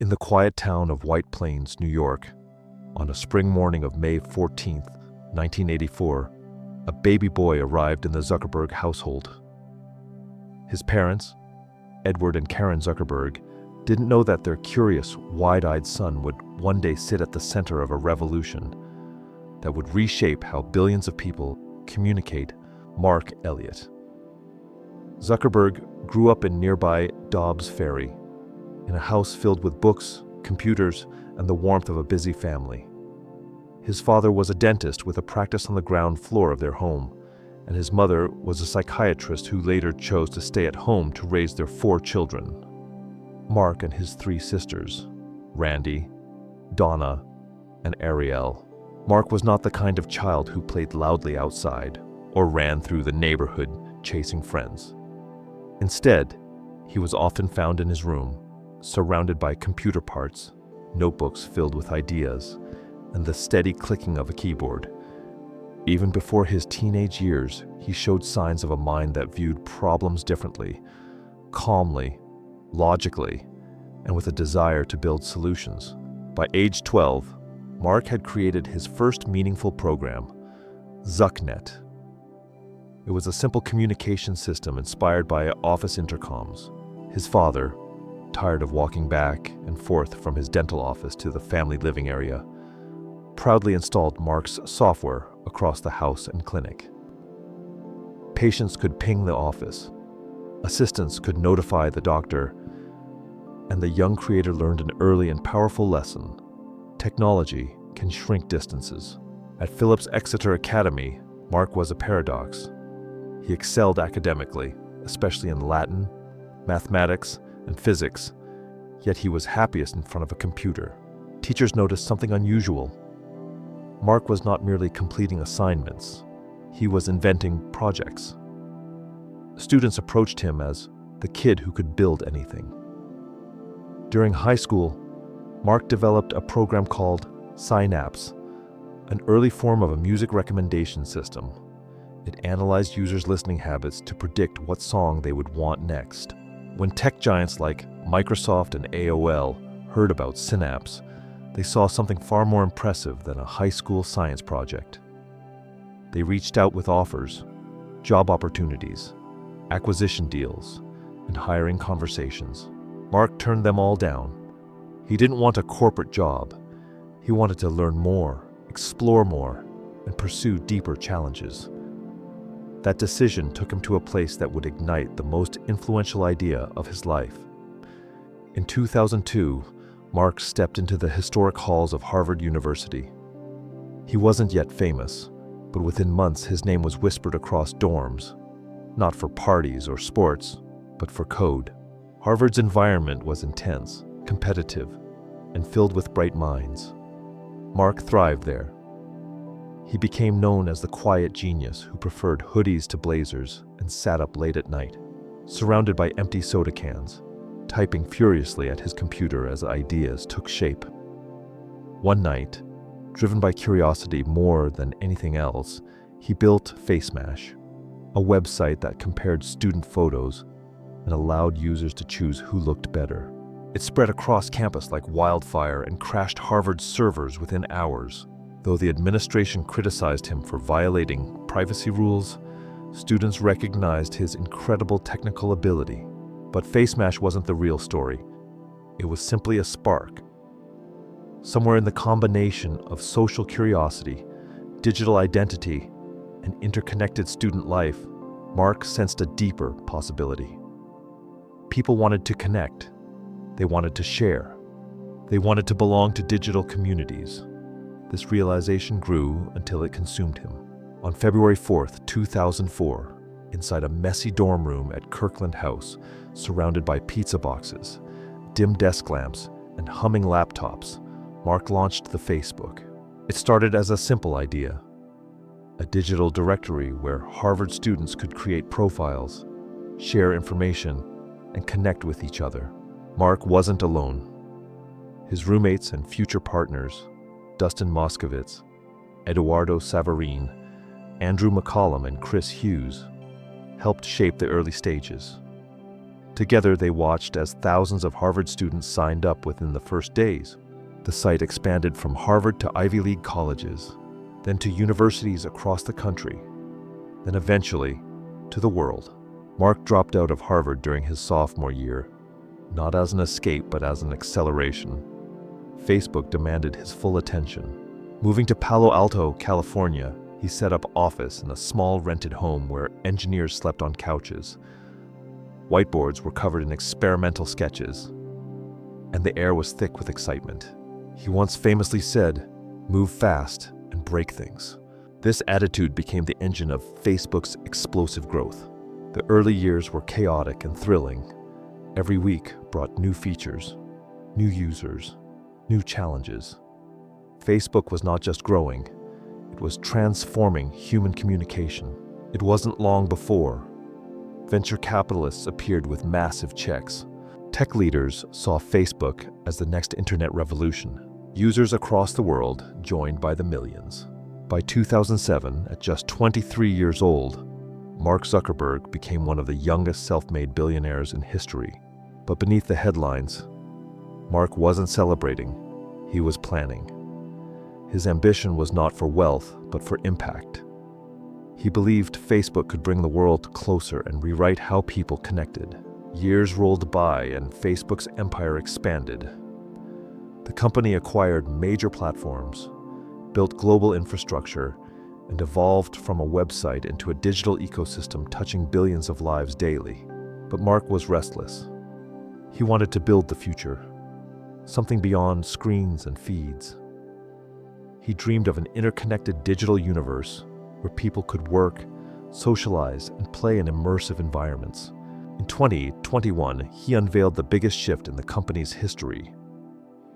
In the quiet town of White Plains, New York, on a spring morning of May 14th, 1984, a baby boy arrived in the Zuckerberg household. His parents, Edward and Karen Zuckerberg, didn't know that their curious, wide-eyed son would one day sit at the center of a revolution that would reshape how billions of people communicate. Mark Elliott. Zuckerberg grew up in nearby Dobbs Ferry, in a house filled with books, computers, and the warmth of a busy family. His father was a dentist with a practice on the ground floor of their home, and his mother was a psychiatrist who later chose to stay at home to raise their 4 children. Mark and his 3 sisters, Randy, Donna, and Ariel. Mark was not the kind of child who played loudly outside or ran through the neighborhood chasing friends. Instead, he was often found in his room, surrounded by computer parts, notebooks filled with ideas, and the steady clicking of a keyboard. Even before his teenage years, he showed signs of a mind that viewed problems differently, calmly, logically, and with a desire to build solutions. By age 12, Mark had created his first meaningful program, ZuckNet. It was a simple communication system inspired by office intercoms. His father, tired of walking back and forth from his dental office to the family living area, proudly installed Mark's software across the house and clinic. Patients could ping the office, assistants could notify the doctor, and the young creator learned an early and powerful lesson. Technology can shrink distances. At Phillips Exeter Academy, Mark was a paradox. He excelled academically, especially in Latin, mathematics, and physics, yet he was happiest in front of a computer. Teachers noticed something unusual. Mark was not merely completing assignments, he was inventing projects. Students approached him as the kid who could build anything. During high school, Mark developed a program called Synapse, an early form of a music recommendation system. It analyzed users' listening habits to predict what song they would want next. When tech giants like Microsoft and AOL heard about Synapse, they saw something far more impressive than a high school science project. They reached out with offers, job opportunities, acquisition deals, and hiring conversations. Mark turned them all down. He didn't want a corporate job. He wanted to learn more, explore more, and pursue deeper challenges. That decision took him to a place that would ignite the most influential idea of his life. In 2002, Mark stepped into the historic halls of Harvard University. He wasn't yet famous, but within months his name was whispered across dorms, not for parties or sports, but for code. Harvard's environment was intense, competitive, and filled with bright minds. Mark thrived there. He became known as the quiet genius who preferred hoodies to blazers and sat up late at night, surrounded by empty soda cans, typing furiously at his computer as ideas took shape. One night, driven by curiosity more than anything else, he built FaceMash, a website that compared student photos and allowed users to choose who looked better. It spread across campus like wildfire and crashed Harvard's servers within hours. Though the administration criticized him for violating privacy rules, students recognized his incredible technical ability. But FaceMash wasn't the real story. It was simply a spark. Somewhere in the combination of social curiosity, digital identity, and interconnected student life, Mark sensed a deeper possibility. People wanted to connect. They wanted to share. They wanted to belong to digital communities. This realization grew until it consumed him. On February 4th, 2004, inside a messy dorm room at Kirkland House, surrounded by pizza boxes, dim desk lamps, and humming laptops, Mark launched the Facebook. It started as a simple idea, a digital directory where Harvard students could create profiles, share information, and connect with each other. Mark wasn't alone. His roommates and future partners, Dustin Moskovitz, Eduardo Savarine, Andrew McCollum, and Chris Hughes, helped shape the early stages. Together, they watched as thousands of Harvard students signed up within the first days. The site expanded from Harvard to Ivy League colleges, then to universities across the country, then eventually to the world. Mark dropped out of Harvard during his sophomore year, not as an escape but as an acceleration. Facebook demanded his full attention. Moving to Palo Alto, California, he set up office in a small rented home where engineers slept on couches. Whiteboards were covered in experimental sketches, and the air was thick with excitement. He once famously said, "Move fast and break things." This attitude became the engine of Facebook's explosive growth. The early years were chaotic and thrilling. Every week brought new features, new users, new challenges. Facebook was not just growing, it was transforming human communication. It wasn't long before venture capitalists appeared with massive checks. Tech leaders saw Facebook as the next internet revolution. Users across the world joined by the millions. By 2007, at just 23 years old, Mark Zuckerberg became one of the youngest self-made billionaires in history. But beneath the headlines, Mark wasn't celebrating, he was planning. His ambition was not for wealth, but for impact. He believed Facebook could bring the world closer and rewrite how people connected. Years rolled by and Facebook's empire expanded. The company acquired major platforms, built global infrastructure, and evolved from a website into a digital ecosystem touching billions of lives daily. But Mark was restless. He wanted to build the future, something beyond screens and feeds. He dreamed of an interconnected digital universe where people could work, socialize, and play in immersive environments. In 2021, he unveiled the biggest shift in the company's history: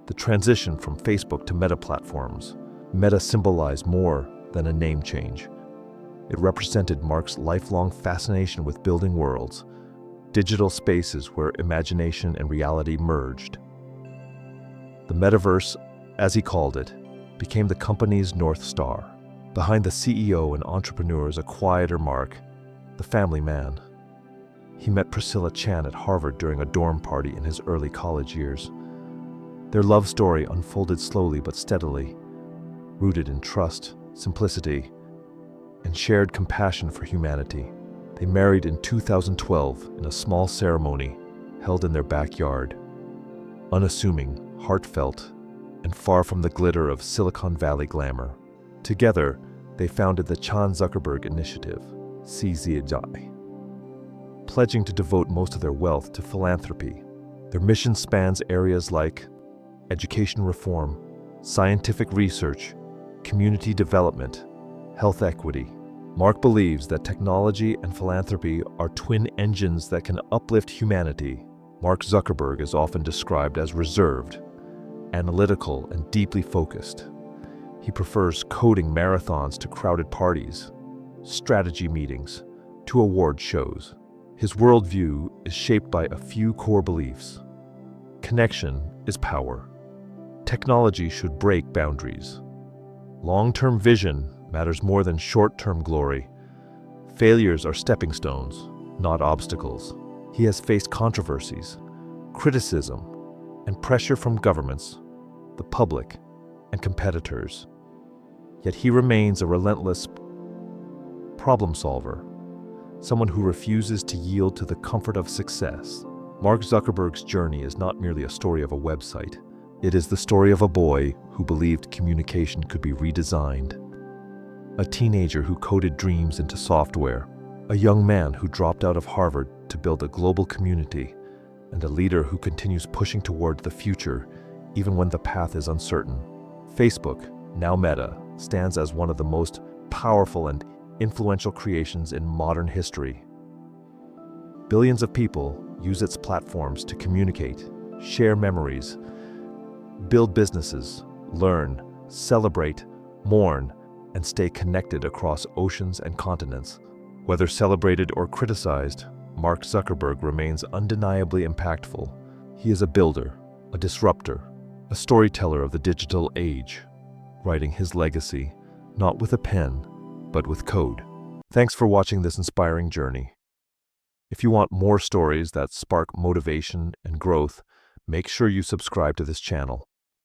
the transition from Facebook to Meta platforms. Meta symbolized more than a name change. It represented Mark's lifelong fascination with building worlds, digital spaces where imagination and reality merged. The metaverse, as he called it, became the company's North Star. Behind the CEO and entrepreneur is a quieter Mark, the family man. He met Priscilla Chan at Harvard during a dorm party in his early college years. Their love story unfolded slowly but steadily, rooted in trust, simplicity, and shared compassion for humanity. They married in 2012 in a small ceremony held in their backyard. Unassuming, heartfelt, and far from the glitter of Silicon Valley glamour. Together, they founded the Chan Zuckerberg Initiative, CZI, pledging to devote most of their wealth to philanthropy. Their mission spans areas like education reform, scientific research, community development, health equity. Mark believes that technology and philanthropy are twin engines that can uplift humanity. Mark Zuckerberg is often described as reserved, analytical, and deeply focused. He prefers coding marathons to crowded parties, strategy meetings to award shows. His worldview is shaped by a few core beliefs. Connection is power. Technology should break boundaries. Long-term vision matters more than short-term glory. Failures are stepping stones, not obstacles. He has faced controversies, criticism, and pressure from governments, the public, and competitors. Yet he remains a relentless problem solver, someone who refuses to yield to the comfort of success. Mark Zuckerberg's journey is not merely a story of a website. It is the story of a boy who believed communication could be redesigned, a teenager who coded dreams into software, a young man who dropped out of Harvard to build a global community, and a leader who continues pushing toward the future even when the path is uncertain. Facebook, now Meta, stands as one of the most powerful and influential creations in modern history. Billions of people use its platforms to communicate, share memories, build businesses, learn, celebrate, mourn, and stay connected across oceans and continents. Whether celebrated or criticized, Mark Zuckerberg remains undeniably impactful. He is a builder, a disruptor, a storyteller of the digital age, writing his legacy not with a pen, but with code. Thanks for watching this inspiring journey. If you want more stories that spark motivation and growth, make sure you subscribe to this channel.